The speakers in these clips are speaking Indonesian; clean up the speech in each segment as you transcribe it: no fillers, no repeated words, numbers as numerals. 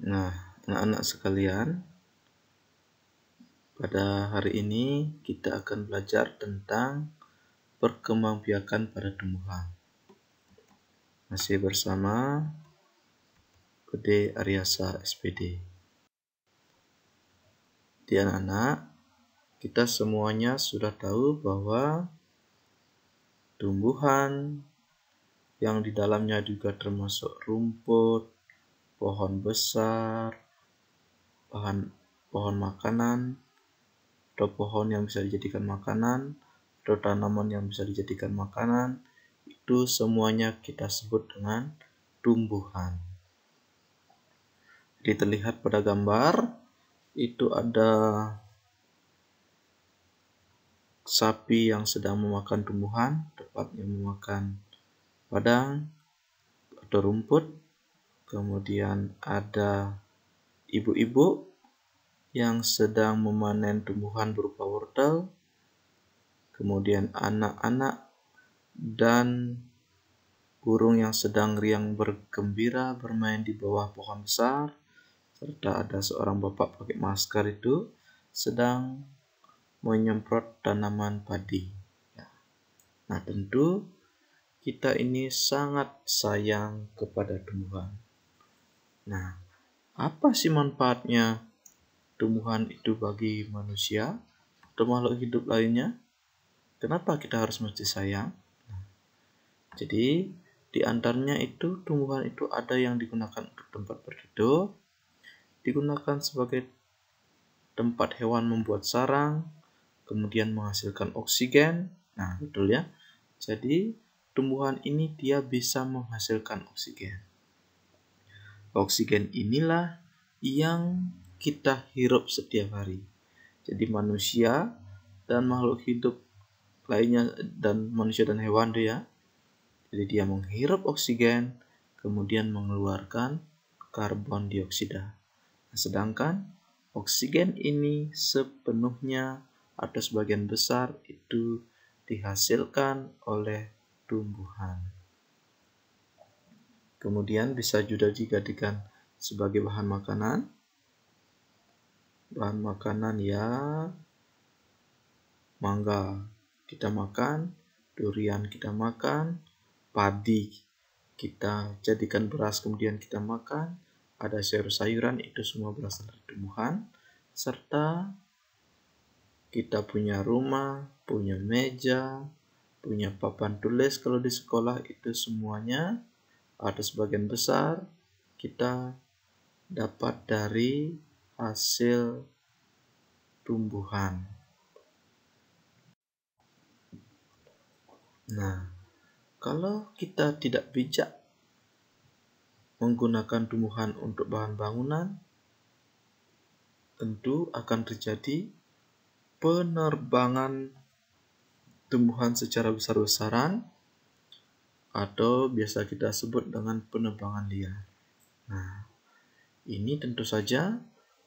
Nah, anak-anak sekalian, pada hari ini kita akan belajar tentang perkembangbiakan pada tumbuhan. Masih bersama Gede Aryasa SPD. Di anak-anak, kita semuanya sudah tahu bahwa tumbuhan yang di dalamnya juga termasuk rumput, pohon besar, pohon makanan, atau pohon yang bisa dijadikan makanan, atau tanaman yang bisa dijadikan makanan, itu semuanya kita sebut dengan tumbuhan. Jadi terlihat pada gambar, itu ada sapi yang sedang memakan tumbuhan, tepatnya memakan padang atau rumput. Kemudian ada ibu-ibu yang sedang memanen tumbuhan berupa wortel. Kemudian anak-anak dan burung yang sedang riang bergembira bermain di bawah pohon besar. Serta ada seorang bapak pakai masker itu sedang menyemprot tanaman padi. Nah, tentu kita ini sangat sayang kepada tumbuhan. Nah, apa sih manfaatnya tumbuhan itu bagi manusia atau makhluk hidup lainnya? Kenapa kita harus mesti sayang? Jadi, di antaranya itu tumbuhan itu ada yang digunakan untuk tempat berteduh, digunakan sebagai tempat hewan membuat sarang, kemudian menghasilkan oksigen. Nah, betul ya. Jadi, tumbuhan ini dia bisa menghasilkan oksigen. Oksigen inilah yang kita hirup setiap hari. Jadi manusia dan makhluk hidup lainnya dan manusia dan hewan dia. Jadi dia menghirup oksigen, kemudian mengeluarkan karbon dioksida. Nah, sedangkan oksigen ini sepenuhnya atau sebagian besar itu dihasilkan oleh tumbuhan. Kemudian bisa juga dijadikan sebagai bahan makanan. Bahan makanan ya, mangga kita makan, durian kita makan, padi kita jadikan beras kemudian kita makan, ada sayur-sayuran itu semua berasal dari tumbuhan, serta kita punya rumah, punya meja, punya papan tulis kalau di sekolah itu semuanya atau sebagian besar kita dapat dari hasil tumbuhan. Nah, kalau kita tidak bijak menggunakan tumbuhan untuk bahan bangunan, tentu akan terjadi penerbangan tumbuhan secara besar-besaran atau biasa kita sebut dengan penebangan liar. Nah, ini tentu saja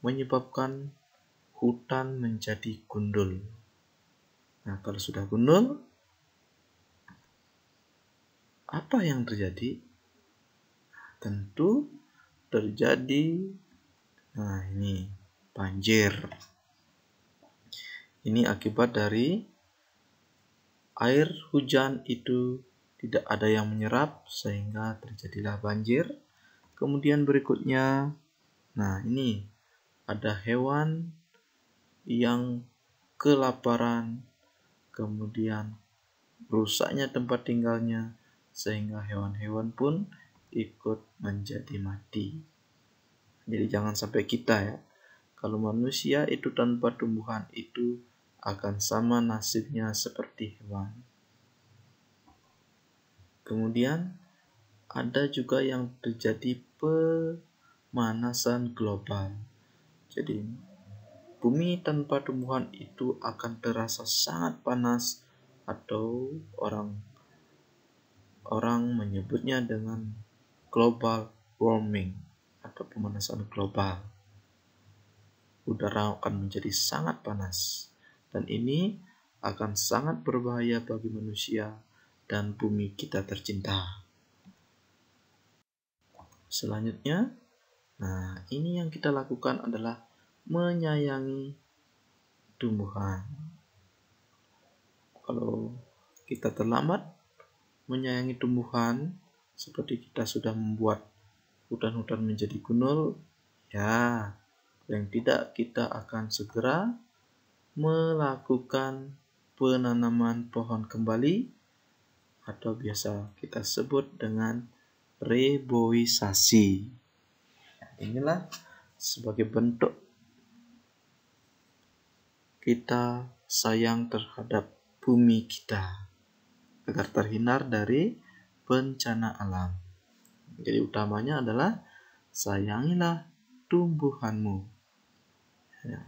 menyebabkan hutan menjadi gundul. Nah, kalau sudah gundul, apa yang terjadi? Tentu terjadi ini banjir. Ini akibat dari air hujan itu tidak ada yang menyerap sehingga terjadilah banjir. Kemudian berikutnya, nah ini ada hewan yang kelaparan, kemudian rusaknya tempat tinggalnya sehingga hewan-hewan pun ikut menjadi mati. Jadi jangan sampai kita ya, kalau manusia itu tanpa tumbuhan itu akan sama nasibnya seperti hewan. Kemudian ada juga yang terjadi pemanasan global. Jadi bumi tanpa tumbuhan itu akan terasa sangat panas atau orang menyebutnya dengan global warming atau pemanasan global. Udara akan menjadi sangat panas dan ini akan sangat berbahaya bagi manusia dan bumi kita tercinta. Selanjutnya, Nah, ini yang kita lakukan adalah menyayangi tumbuhan. Kalau kita terlambat menyayangi tumbuhan, seperti kita sudah membuat hutan-hutan menjadi gundul, ya, yang tidak kita akan segera melakukan penanaman pohon kembali, atau biasa kita sebut dengan reboisasi. Inilah sebagai bentuk kita sayang terhadap bumi kita agar terhindar dari bencana alam. Jadi utamanya adalah sayangilah tumbuhanmu. Ya.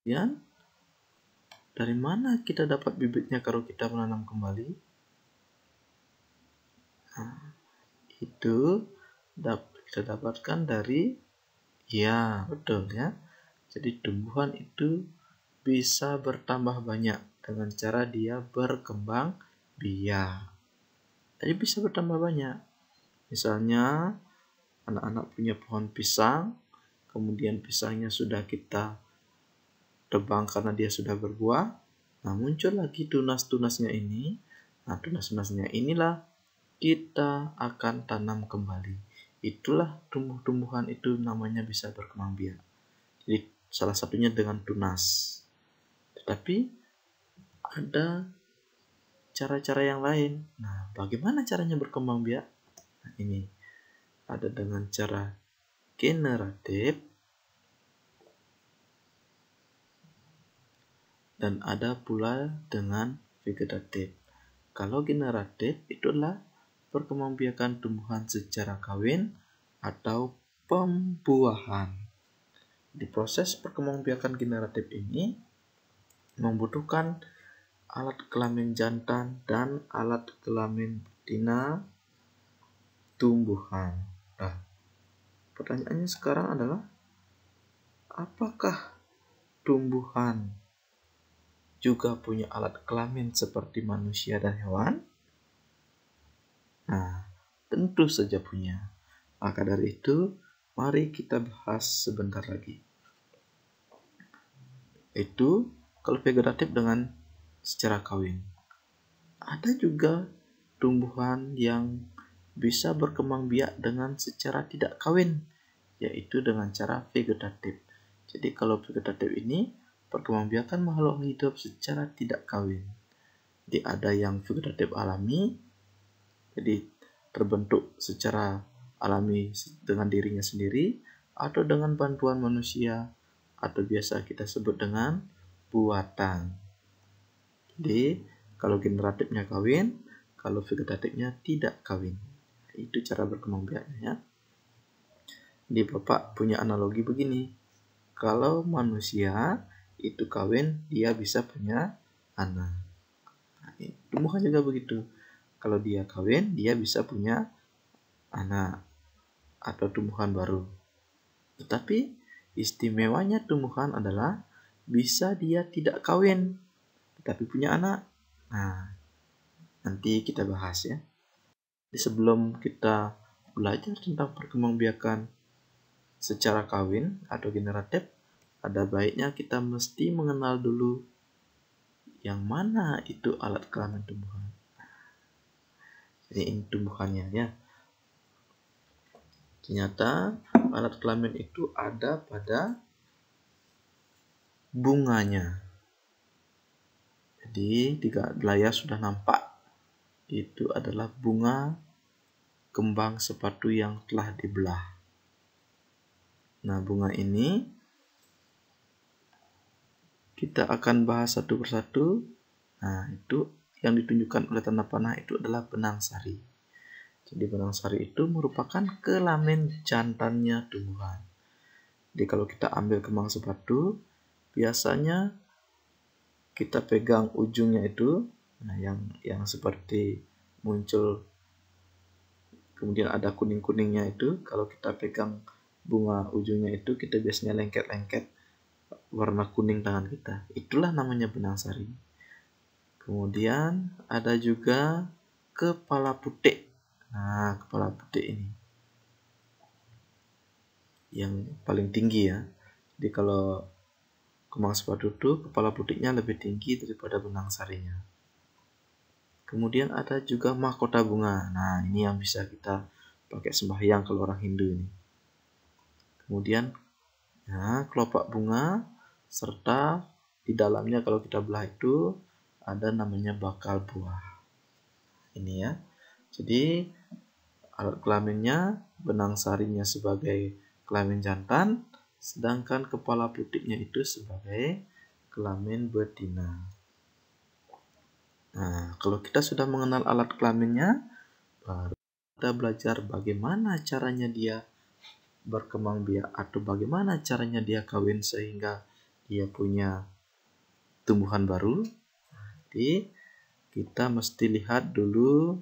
Kemudian dari mana kita dapat bibitnya kalau kita menanam kembali? Nah, itu kita dapatkan dari, ya betul ya. Jadi tumbuhan itu bisa bertambah banyak dengan cara dia berkembang biak. Jadi bisa bertambah banyak. Misalnya anak-anak punya pohon pisang, kemudian pisangnya sudah kita tebang karena dia sudah berbuah. Nah, muncul lagi tunas-tunasnya ini. Nah, tunas-tunasnya inilah kita akan tanam kembali. Itulah tumbuh-tumbuhan itu namanya bisa berkembang biak. Jadi salah satunya dengan tunas. Tetapi ada cara-cara yang lain. Nah, bagaimana caranya berkembang biak? Nah, ini ada dengan cara generatif dan ada pula dengan vegetatif. Kalau generatif itulah perkembangbiakan tumbuhan secara kawin atau pembuahan. Di proses perkembangbiakan generatif ini membutuhkan alat kelamin jantan dan alat kelamin betina tumbuhan. Nah, pertanyaannya sekarang adalah, apakah tumbuhan juga punya alat kelamin seperti manusia dan hewan? Nah, tentu saja punya. Maka dari itu, mari kita bahas sebentar lagi. Itu kalau vegetatif dengan secara kawin. Ada juga tumbuhan yang bisa berkembang biak dengan secara tidak kawin, yaitu dengan cara vegetatif. Jadi kalau vegetatif ini perkembangbiakan makhluk hidup secara tidak kawin. Jadi ada yang vegetatif alami, jadi terbentuk secara alami dengan dirinya sendiri, atau dengan bantuan manusia, atau biasa kita sebut dengan buatan. Jadi kalau generatifnya kawin, kalau vegetatifnya tidak kawin. Itu cara berkembang biaknya ya. Jadi Bapak punya analogi begini. Kalau manusia itu kawin, dia bisa punya anak. Nah, tumbuhan juga begitu. Kalau dia kawin, dia bisa punya anak atau tumbuhan baru. Tetapi istimewanya tumbuhan adalah bisa dia tidak kawin, tetapi punya anak. Nah, nanti kita bahas ya. Jadi sebelum kita belajar tentang perkembangbiakan secara kawin atau generatif, ada baiknya kita mesti mengenal dulu yang mana itu alat kelamin tumbuhan. Jadi ini tumbuhannya ya. Ternyata alat kelamin itu ada pada bunganya. Jadi di layar sudah nampak. Itu adalah bunga kembang sepatu yang telah dibelah. Nah, bunga ini kita akan bahas satu persatu. Nah, itu yang ditunjukkan oleh tanda panah itu adalah benang sari. Jadi benang sari itu merupakan kelamin jantannya tumbuhan. Jadi kalau kita ambil kembang sepatu, biasanya kita pegang ujungnya itu, nah yang seperti muncul kemudian ada kuning-kuningnya itu. Kalau kita pegang bunga ujungnya itu, kita biasanya lengket-lengket warna kuning tangan kita. Itulah namanya benang sari. Kemudian ada juga kepala putik. Nah, kepala putik ini. yang paling tinggi ya. Jadi kalau kembang spaduduk kepala putiknya lebih tinggi daripada benang sarinya. Kemudian ada juga mahkota bunga. Nah, ini yang bisa kita pakai sembahyang kalau orang Hindu ini. Kemudian kelopak bunga serta di dalamnya kalau kita belah itu ada namanya bakal buah. Ini ya. Jadi alat kelaminnya, benang sarinya sebagai kelamin jantan, sedangkan kepala putiknya itu sebagai kelamin betina. Nah, kalau kita sudah mengenal alat kelaminnya, baru kita belajar bagaimana caranya dia berkembang biak atau bagaimana caranya dia kawin sehingga dia punya tumbuhan baru. Jadi kita mesti lihat dulu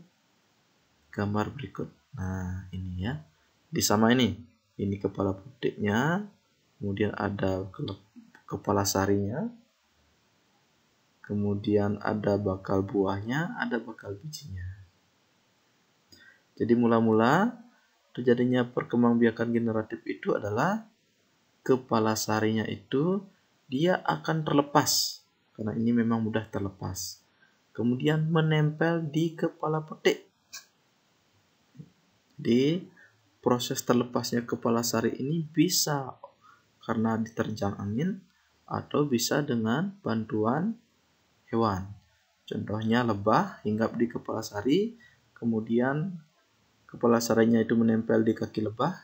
gambar berikut. Nah, ini ya. Disama ini kepala putiknya, kemudian ada kepala sarinya, kemudian ada bakal buahnya, ada bakal bijinya. Jadi mula-mula terjadinya perkembangbiakan generatif itu adalah kepala sarinya itu dia akan terlepas, karena ini memang mudah terlepas. Kemudian menempel di kepala putik. Jadi proses terlepasnya kepala sari ini bisa karena diterjang angin atau bisa dengan bantuan hewan. Contohnya lebah hinggap di kepala sari, kemudian kepala sarinya itu menempel di kaki lebah,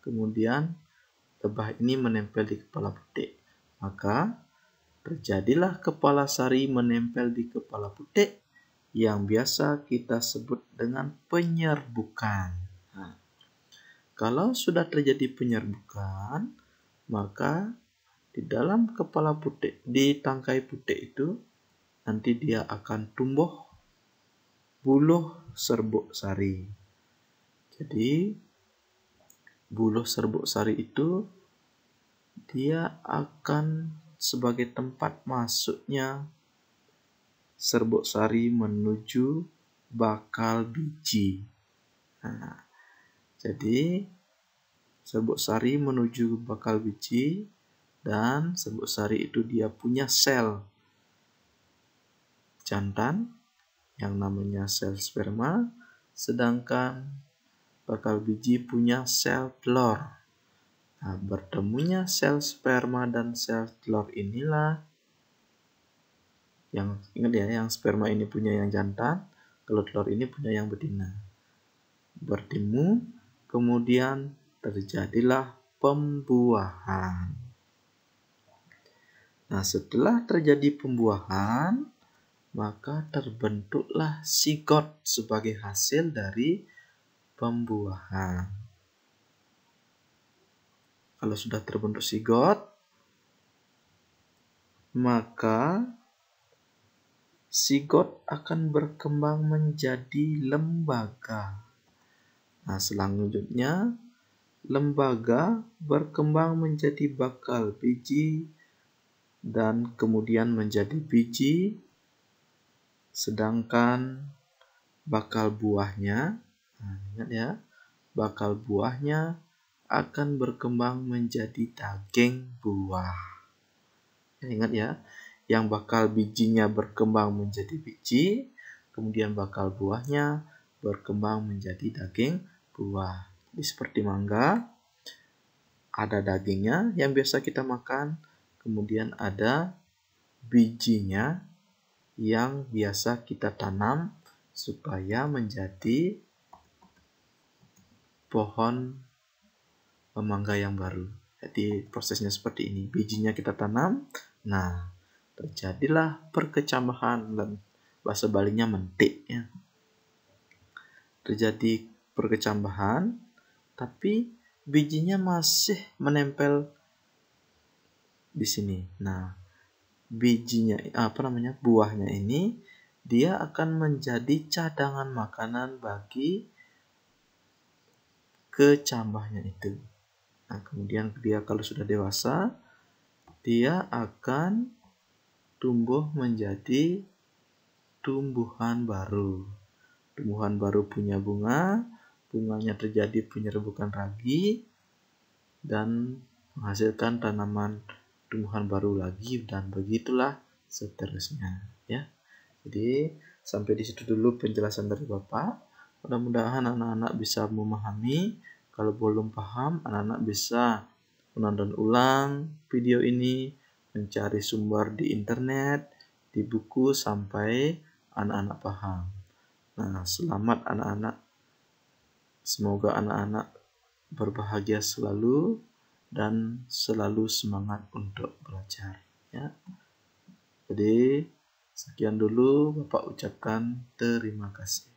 kemudian lebah ini menempel di kepala putik. Maka terjadilah kepala sari menempel di kepala putik yang biasa kita sebut dengan penyerbukan. Nah, kalau sudah terjadi penyerbukan, maka di dalam kepala putik, di tangkai putik itu nanti dia akan tumbuh buluh serbuk sari. Jadi buluh serbuk sari itu dia akan sebagai tempat masuknya serbuk sari menuju bakal biji. Nah, jadi serbuk sari menuju bakal biji dan serbuk sari itu dia punya sel jantan yang namanya sel sperma, sedangkan bakal biji punya sel telur. Nah, bertemunya sel sperma dan sel telur inilah yang ingat ya, yang sperma ini punya yang jantan, kalau telur ini punya yang betina. Bertemu, kemudian terjadilah pembuahan. Nah, setelah terjadi pembuahan, maka terbentuklah sigot sebagai hasil dari pembuahan. Kalau sudah terbentuk sigot, maka sigot akan berkembang menjadi lembaga. Nah, selanjutnya lembaga berkembang menjadi bakal biji dan kemudian menjadi biji, sedangkan bakal buahnya, ingat ya, bakal buahnya akan berkembang menjadi daging buah. Ingat ya, yang bakal bijinya berkembang menjadi biji, kemudian bakal buahnya berkembang menjadi daging buah. Jadi seperti mangga, ada dagingnya yang biasa kita makan, kemudian ada bijinya yang biasa kita tanam supaya menjadi pohon mangga yang baru. Jadi prosesnya seperti ini, bijinya kita tanam, nah terjadilah perkecambahan dan bahasa Balinya mentik ya. Terjadi perkecambahan, tapi bijinya masih menempel di sini. Nah, bijinya buahnya ini dia akan menjadi cadangan makanan bagi kecambahnya itu. Nah, kemudian dia kalau sudah dewasa, dia akan tumbuh menjadi tumbuhan baru. Tumbuhan baru punya bunga, bunganya terjadi penyerbukan ragi, dan menghasilkan tanaman tumbuhan baru lagi, dan begitulah seterusnya ya. Jadi sampai di situ dulu penjelasan dari Bapak. Mudah-mudahan anak-anak bisa memahami. Kalau belum paham, anak-anak bisa menonton ulang video ini, mencari sumber di internet, di buku sampai anak-anak paham. Nah, selamat anak-anak. Semoga anak-anak berbahagia selalu dan selalu semangat untuk belajar ya. Jadi sekian dulu Bapak ucapkan terima kasih.